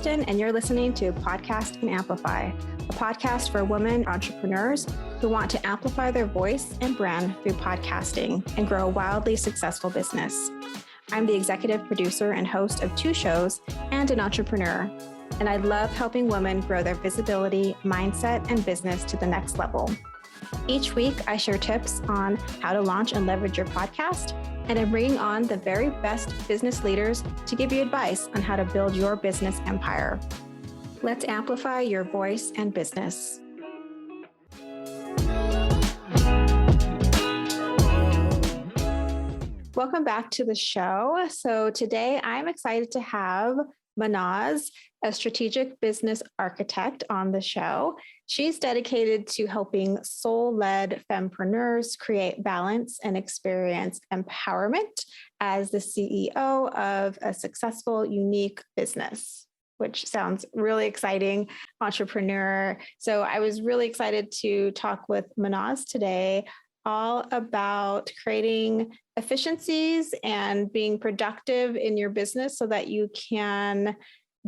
Kristen, and you're listening to Podcast and Amplify, a podcast for women entrepreneurs who want to amplify their voice and brand through podcasting and grow a wildly successful business. I'm the executive producer and host of 2 shows and an entrepreneur, and I love helping women grow their visibility, mindset, and business to the next level. Each week, I share tips on how to launch and leverage your podcast, and I'm bringing on the very best business leaders to give you advice on how to build your business empire. Let's amplify your voice and business. Welcome back to the show. So today I'm excited to have Mahnaz, a strategic business architect, on the show. She's dedicated to helping soul-led fempreneurs create balance and experience empowerment as the CEO of a successful, unique business, which sounds really exciting, entrepreneur. So I was really excited to talk with Mahnaz today all about creating efficiencies and being productive in your business so that you can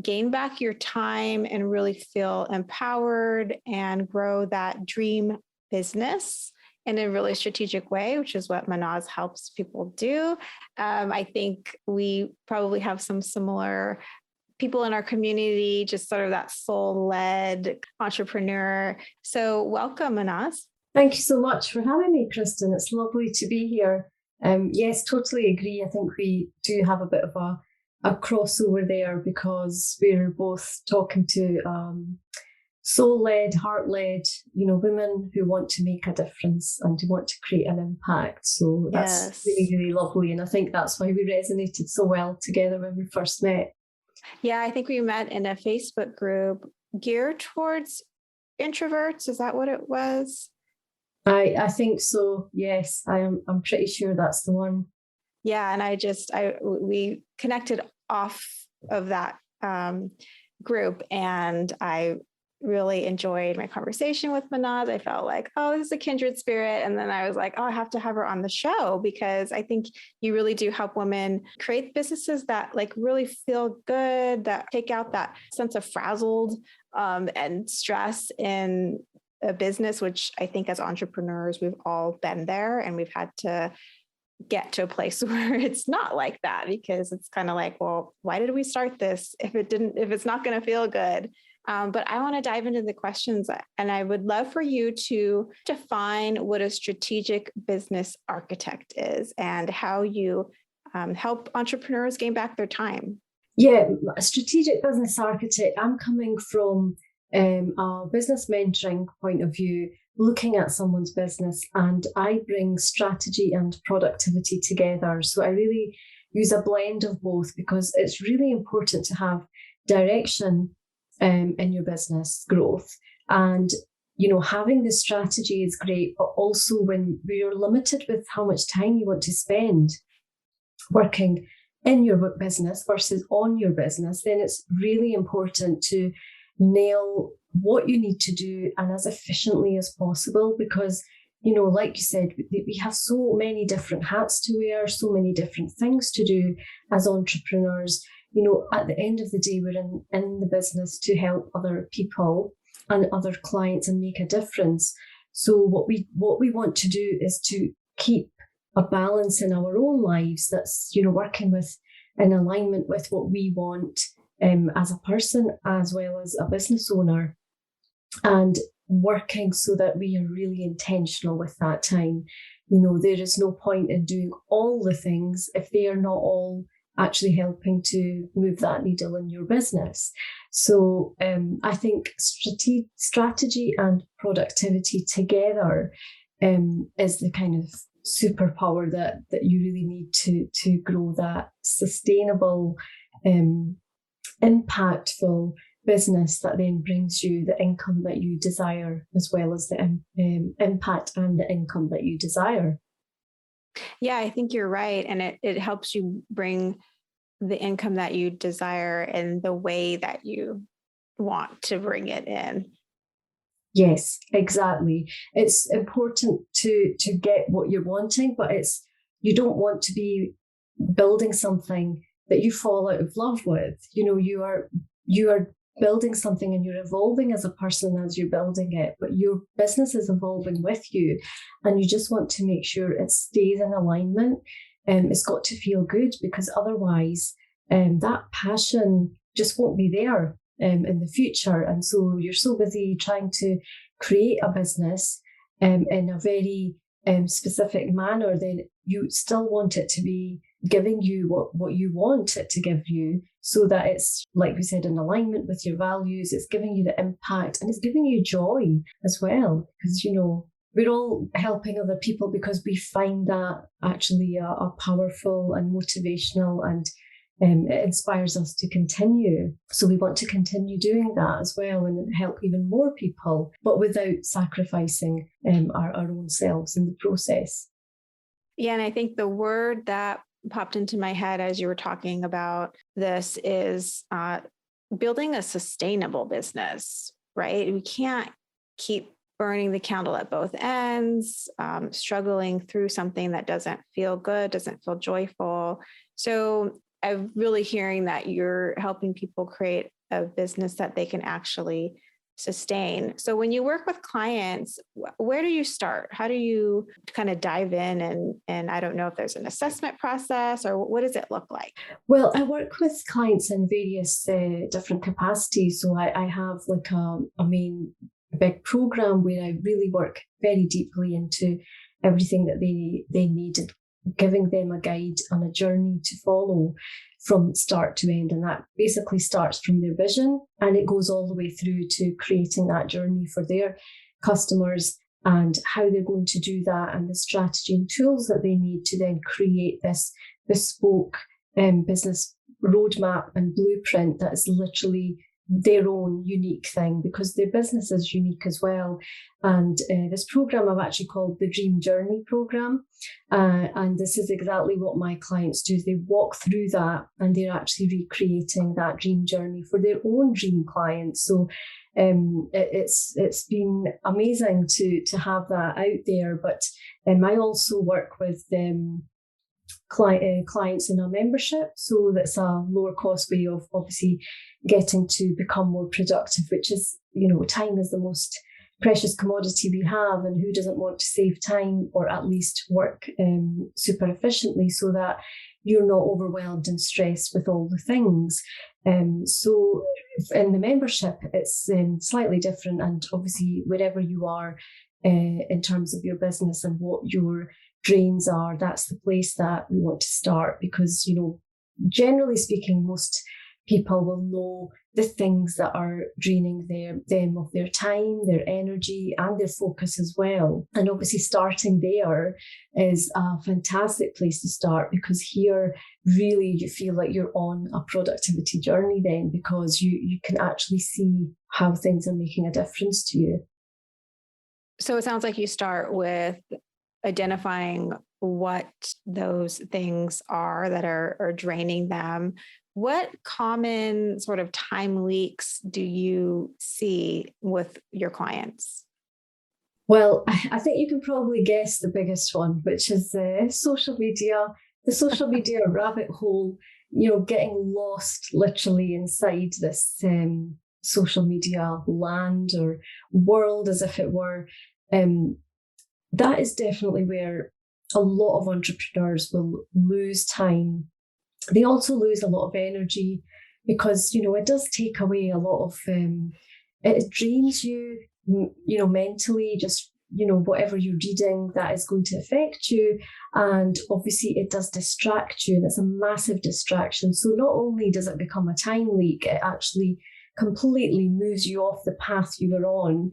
gain back your time and really feel empowered and grow that dream business in a really strategic way, which is what Mahnaz helps people do. I think we probably have some similar people in our community, just sort of that soul-led entrepreneur. So welcome, Mahnaz. Thank you so much for having me, Kristen. It's lovely to be here. Yes, totally agree. I think we do have a bit of a crossover there because we're both talking to soul-led, heart-led, women who want to make a difference and who want to create an impact. So that's really, really lovely. And I think that's why we resonated so well together when we first met. Yeah, I think we met in a Facebook group geared towards introverts. Is that what it was? I think so. Yes, I'm pretty sure that's the one. Yeah, and we connected off of that group, and I really enjoyed my conversation with Mahnaz. I felt like, oh, this is a kindred spirit. And then I was like, oh, I have to have her on the show because I think you really do help women create businesses that like really feel good, that take out that sense of frazzled and stress in a business, which I think as entrepreneurs, we've all been there and we've had to get to a place where it's not like that because it's kind of like, well, why did we start this if it's not going to feel good? But I want to dive into the questions, and I would love for you to define what a strategic business architect is and how you help entrepreneurs gain back their time. Yeah, a strategic business architect, I'm coming from a business mentoring point of view, looking at someone's business, and I bring strategy and productivity together. So I really use a blend of both because it's really important to have direction in your business growth. And, having the strategy is great, but also when you're limited with how much time you want to spend working in your business versus on your business, then it's really important to nail what you need to do and as efficiently as possible because, like you said, we have so many different hats to wear, so many different things to do as entrepreneurs. At the end of the day, we're in the business to help other people and other clients and make a difference. So what we want to do is to keep a balance in our own lives that's, working with in alignment with what we want as a person as well as a business owner, and working so that we are really intentional with that time. There is no point in doing all the things if they are not all actually helping to move that needle in your business. So I think strategy and productivity together is the kind of superpower that you really need to grow that sustainable, impactful business that then brings you the income that you desire, as well as the impact and the income that you desire. Yeah, I think you're right. And it helps you bring the income that you desire in the way that you want to bring it in. Yes, exactly. It's important to get what you're wanting, but you don't want to be building something that you fall out of love with. You are you are building something and you're evolving as a person as you're building it, but your business is evolving with you, and you just want to make sure it stays in alignment. It's got to feel good, because otherwise that passion just won't be there in the future. And so you're so busy trying to create a business in a very specific manner, then you still want it to be giving you what you want it to give you, so that it's, like we said, in alignment with your values. It's giving you the impact, and it's giving you joy as well, because we're all helping other people because we find that actually a powerful and motivational, and it inspires us to continue. So we want to continue doing that as well and help even more people, but without sacrificing our own selves in the process. Yeah, and I think the word that popped into my head as you were talking about this is building a sustainable business, right? We can't keep burning the candle at both ends, struggling through something that doesn't feel good, doesn't feel joyful. So I'm really hearing that you're helping people create a business that they can actually sustain. So when you work with clients, where do you start? How do you kind of dive in? And I don't know if there's an assessment process, or what does it look like? Well, I work with clients in various different capacities. So I have like a main big program where I really work very deeply into everything that they need, and giving them a guide and a journey to follow from start to end. And that basically starts from their vision, and it goes all the way through to creating that journey for their customers, and how they're going to do that, and the strategy and tools that they need to then create this bespoke business roadmap and blueprint that is literally their own unique thing, because their business is unique as well. And this program I've actually called the Dream Journey program. And this is exactly what my clients do. They walk through that, and they're actually recreating that dream journey for their own dream clients. So it's been amazing to have that out there. But I also work with clients in our membership. So that's a lower cost way of obviously getting to become more productive, which is, time is the most precious commodity we have, and who doesn't want to save time, or at least work super efficiently, so that you're not overwhelmed and stressed with all the things. So in the membership, it's slightly different, and obviously wherever you are in terms of your business and what your drains are, that's the place that we want to start, because generally speaking, most people will know the things that are draining them of their time, their energy, and their focus as well. And obviously starting there is a fantastic place to start, because here really you feel like you're on a productivity journey then, because you can actually see how things are making a difference to you. So it sounds like you start with identifying what those things are that are draining them. What common sort of time leaks do you see with your clients? Well, I think you can probably guess the biggest one, which is social media, the social media rabbit hole, getting lost literally inside this social media land or world, as if it were. That is definitely where a lot of entrepreneurs will lose time. They also lose a lot of energy, because, it does take away a lot of, it drains you, mentally, just, whatever you're reading, that is going to affect you. And obviously it does distract you, and it's a massive distraction. So not only does it become a time leak, it actually completely moves you off the path you were on.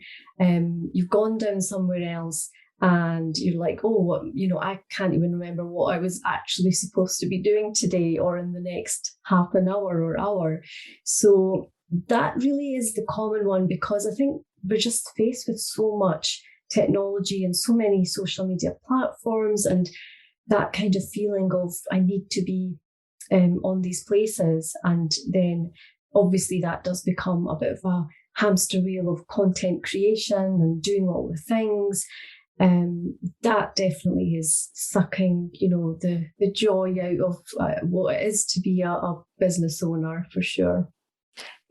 You've gone down somewhere else, and you're like, I can't even remember what I was actually supposed to be doing today or in the next half an hour or hour. So that really is the common one, because I think we're just faced with so much technology and so many social media platforms, and that kind of feeling of I need to be on these places. And then obviously that does become a bit of a hamster wheel of content creation and doing all the things. That definitely is sucking, the joy out of what it is to be a business owner, for sure.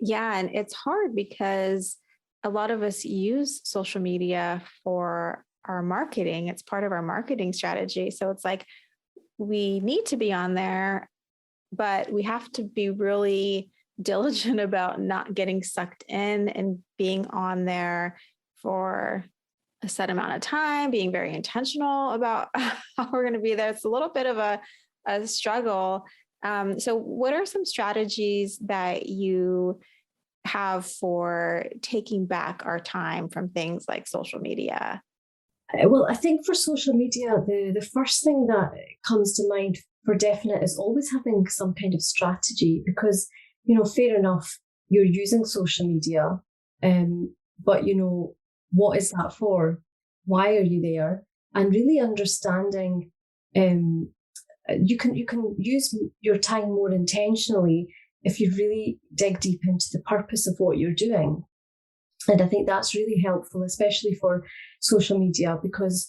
Yeah, and it's hard because a lot of us use social media for our marketing. It's part of our marketing strategy. So it's like we need to be on there, but we have to be really diligent about not getting sucked in and being on there for a set amount of time, being very intentional about how we're going to be there. It's a little bit of a struggle. So what are some strategies that you have for taking back our time from things like social media? Well, I think for social media, the first thing that comes to mind for definite is always having some kind of strategy because, fair enough, you're using social media, but, what is that for? Why are you there? And really understanding, you can use your time more intentionally if you really dig deep into the purpose of what you're doing. And I think that's really helpful, especially for social media, because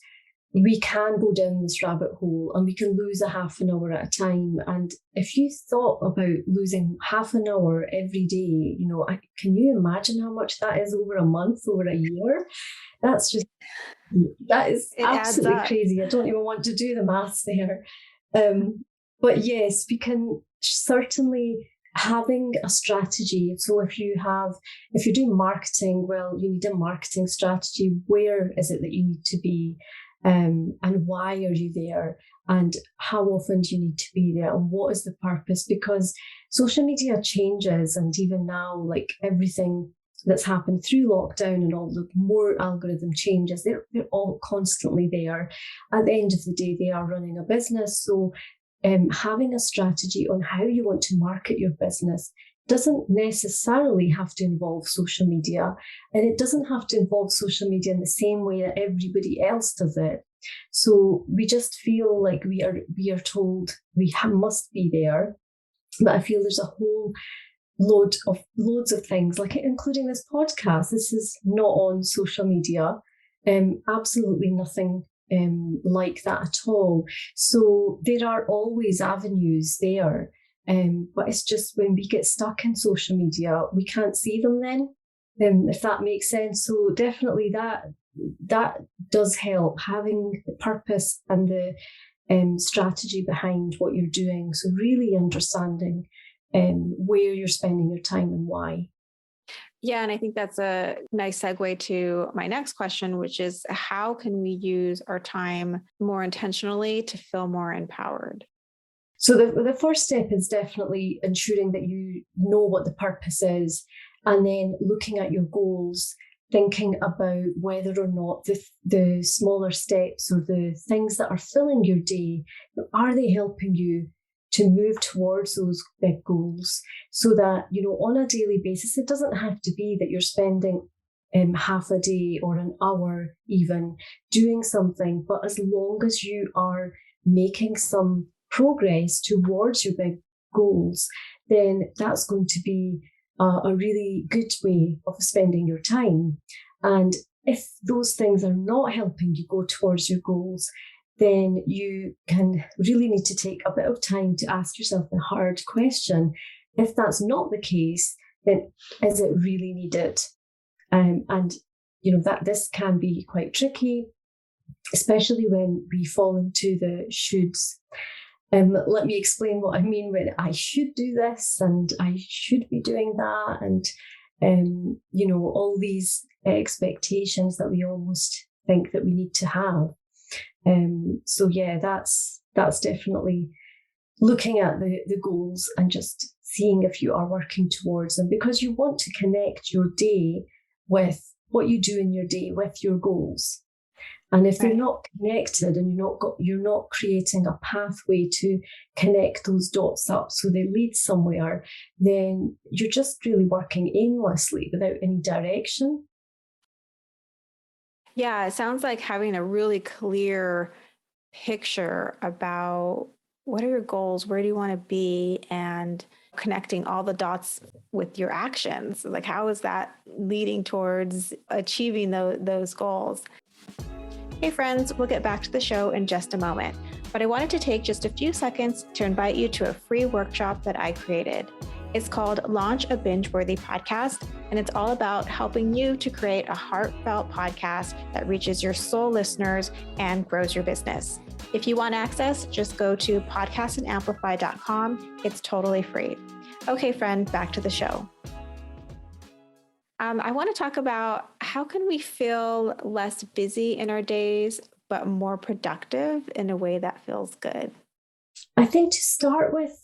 we can go down this rabbit hole and we can lose a half an hour at a time. And if you thought about losing half an hour every day, can you imagine how much that is over a month, over a year? That is It adds absolutely up. crazy. I don't even want to do the maths there. But yes, we can certainly having a strategy. So if you're doing marketing, well, you need a marketing strategy. Where is it that you need to be? And why are you there? And how often do you need to be there? And what is the purpose? Because social media changes, and even now, like everything that's happened through lockdown and all the more algorithm changes, they're all constantly there. At the end of the day, they are running a business. So having a strategy on how you want to market your business doesn't necessarily have to involve social media, and it doesn't have to involve social media in the same way that everybody else does it. So we just feel like we are told we must be there, but I feel there's a whole loads of things, like including this podcast. This is not on social media, absolutely nothing like that at all. So there are always avenues there. But it's just when we get stuck in social media, we can't see them then, if that makes sense. So definitely that does help, having the purpose and the strategy behind what you're doing. So really understanding where you're spending your time and why. Yeah, and I think that's a nice segue to my next question, which is how can we use our time more intentionally to feel more empowered? So the first step is definitely ensuring that you know what the purpose is, and then looking at your goals, thinking about whether or not the smaller steps or the things that are filling your day, are they helping you to move towards those big goals, so that, on a daily basis, it doesn't have to be that you're spending half a day or an hour even doing something, but as long as you are making some progress towards your big goals, then that's going to be a really good way of spending your time. And if those things are not helping you go towards your goals, then you can really need to take a bit of time to ask yourself the hard question. If that's not the case, then is it really needed? And that this can be quite tricky, especially when we fall into the shoulds. Let me explain what I mean when I should do this and I should be doing that, and all these expectations that we almost think that we need to have. So yeah, that's definitely looking at the goals and just seeing if you are working towards them, because you want to connect your day with what you do in your day with your goals. And if they're not connected and you're not creating a pathway to connect those dots up so they lead somewhere, then you're just really working aimlessly without any direction. Yeah, it sounds like having a really clear picture about what are your goals, where do you want to be, and connecting all the dots with your actions. Like, how is that leading towards achieving those goals? Hey friends, we'll get back to the show in just a moment, but I wanted to take just a few seconds to invite you to a free workshop that I created. It's called Launch a Binge-Worthy Podcast, and it's all about helping you to create a heartfelt podcast that reaches your soul listeners and grows your business. If you want access, just go to podcastandamplify.com. It's totally free. Okay, friend, back to the show. I want to talk about how can we feel less busy in our days, but more productive in a way that feels good? I think to start with,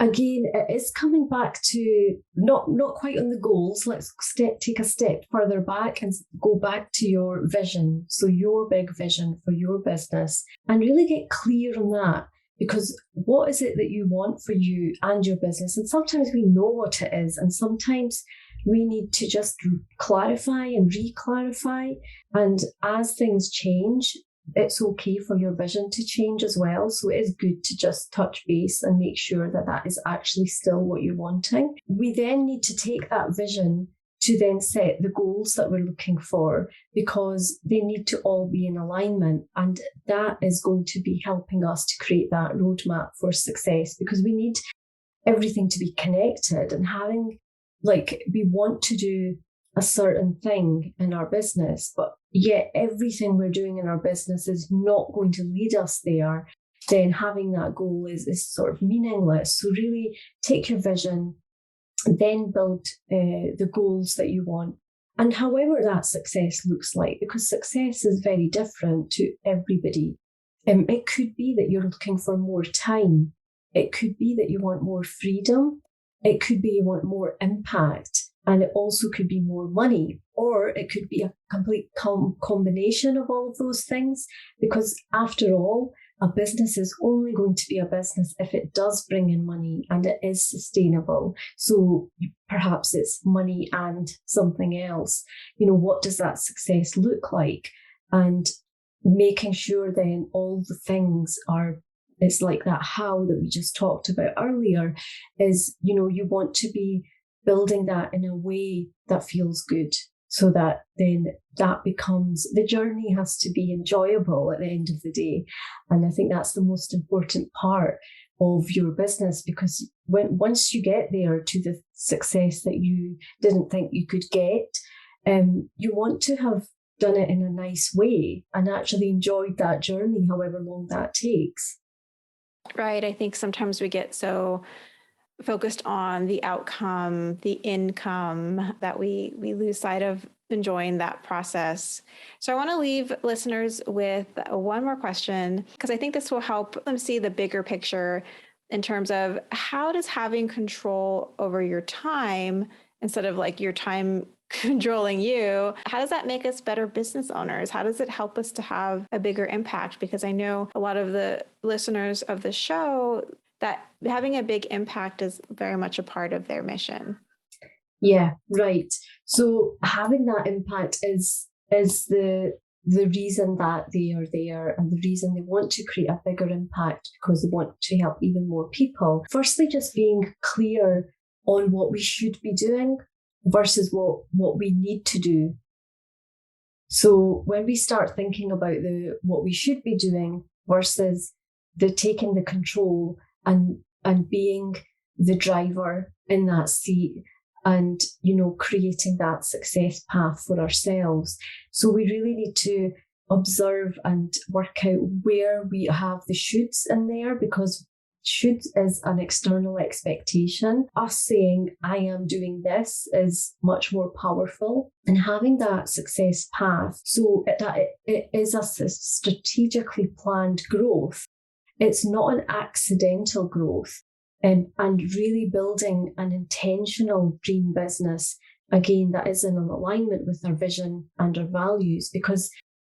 again, it is coming back to not quite on the goals. Let's take a step further back and go back to your vision. So your big vision for your business, and really get clear on that. Because what is it that you want for you and your business? And sometimes we know what it is, and sometimes we need to just clarify and re-clarify. And as things change, it's okay for your vision to change as well. So it is good to just touch base and make sure that that is actually still what you're wanting. We then need to take that vision to then set the goals that we're looking for, because they need to all be in alignment. And that is going to be helping us to create that roadmap for success, because we need everything to be connected and having, like, we want to do a certain thing in our business, but yet everything we're doing in our business is not going to lead us there. Then having that goal is sort of meaningless. So really take your vision, then build the goals that you want. And however that success looks like, because success is very different to everybody. It could be that you're looking for more time. It could be that you want more freedom. It could be you want more impact. And it also could be more money, or it could be a complete combination of all of those things. Because after all, a business is only going to be a business if it does bring in money and it is sustainable. So perhaps it's money and something else. You know, what does that success look like? And making sure then all the things are, it's like that how that we just talked about earlier, is, you know, you want to be building that in a way that feels good, so that then that becomes, the journey has to be enjoyable at the end of the day. And I think that's the most important part of your business, because once you get there to the success that you didn't think you could get, you want to have done it in a nice way and actually enjoyed that journey, however long that takes. Right. I think sometimes we get so focused on the outcome, the income, that we lose sight of enjoying that process. So I want to leave listeners with one more question, because I think this will help them see the bigger picture in terms of how does having control over your time, instead of like your time controlling you, how does that make us better business owners? How does it help us to have a bigger impact? Because I know a lot of the listeners of the show, that having a big impact is very much a part of their mission. Yeah, right. So having that impact is the reason that they are there, and the reason they want to create a bigger impact, because they want to help even more people. Firstly, just being clear on what we should be doing versus what we need to do. So when we start thinking about what we should be doing versus the taking the control and being the driver in that seat, and, you know, creating that success path for ourselves. So we really need to observe and work out where we have the shoulds in there, because should is an external expectation. Us saying, I am doing this, is much more powerful. And having that success path, so that it is a strategically planned growth. It's not an accidental growth. And really building an intentional dream business, again, that is in alignment with our vision and our values. Because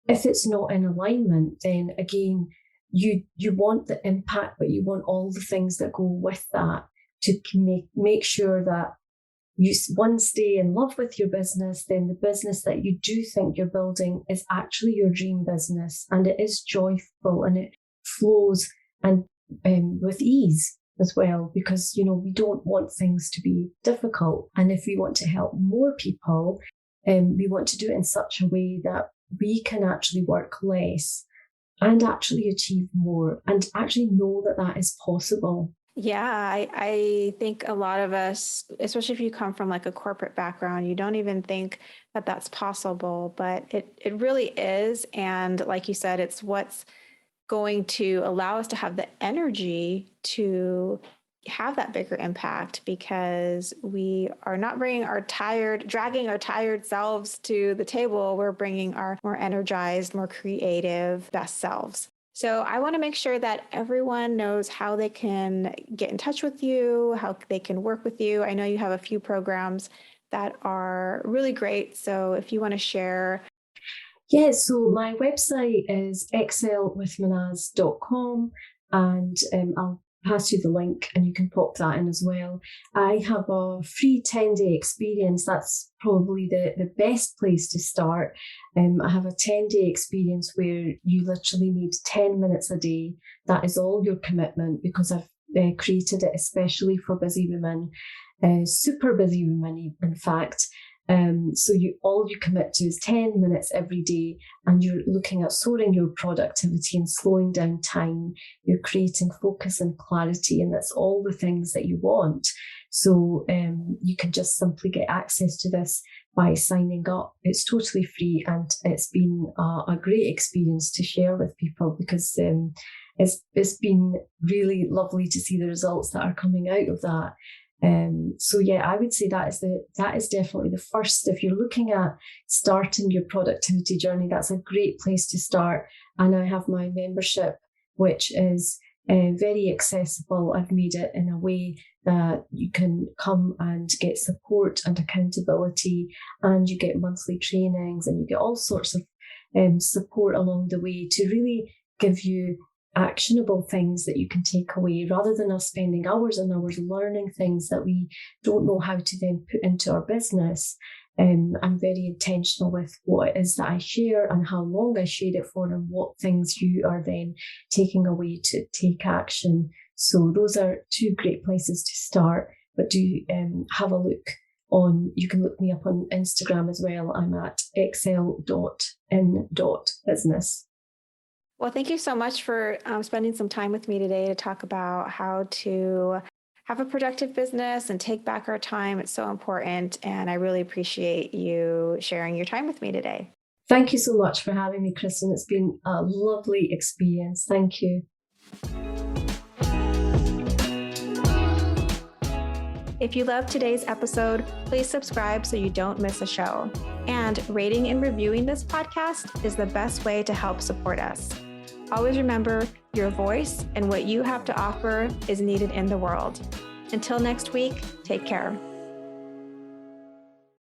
if it's not in alignment, then again, you want the impact, but you want all the things that go with that to make sure that you, one, stay in love with your business, then the business that you do think you're building is actually your dream business, and it is joyful and it flows and with ease as well, because, you know, we don't want things to be difficult. And if we want to help more people, we want to do it in such a way that we can actually work less and actually achieve more, and actually know that that is possible. Yeah, I think a lot of us, especially if you come from like a corporate background, you don't even think that that's possible, but it really is. And like you said, it's what's going to allow us to have the energy to have that bigger impact because we are not dragging our tired selves to the table. We're bringing our more energized, more creative, best selves. So I want to make sure that everyone knows how they can get in touch with you, how they can work with you. I know you have a few programs that are really great. So if you want to share. Yeah, so my website is excelwithmanaz.com, and I'll pass you the link and you can pop that in as well. I have a free 10-day experience. That's probably the best place to start. I have a 10-day experience where you literally need 10 minutes a day. That is all your commitment, because I've created it especially for busy women, super busy women, in fact. So all you commit to is 10 minutes every day, and you're looking at soaring your productivity and slowing down time. You're creating focus and clarity, and that's all the things that you want. So you can just simply get access to this by signing up. It's totally free, and it's been a great experience to share with people, because it's been really lovely to see the results that are coming out of that. So yeah, I would say that is definitely the first. If you're looking at starting your productivity journey, that's a great place to start. And I have my membership, which is very accessible. I've made it in a way that you can come and get support and accountability, and you get monthly trainings, and you get all sorts of support along the way to really give you actionable things that you can take away, rather than us spending hours and hours learning things that we don't know how to then put into our business. I'm very intentional with what it is that I share and how long I share it for, and what things you are then taking away to take action. So those are two great places to start. But do have a look on, you can look me up on Instagram as well. I'm at excel.in.business. Well, thank you so much for spending some time with me today to talk about how to have a productive business and take back our time. It's so important. And I really appreciate you sharing your time with me today. Thank you so much for having me, Kristen. It's been a lovely experience. Thank you. If you loved today's episode, please subscribe so you don't miss a show. And rating and reviewing this podcast is the best way to help support us. Always remember, your voice and what you have to offer is needed in the world. Until next week, take care.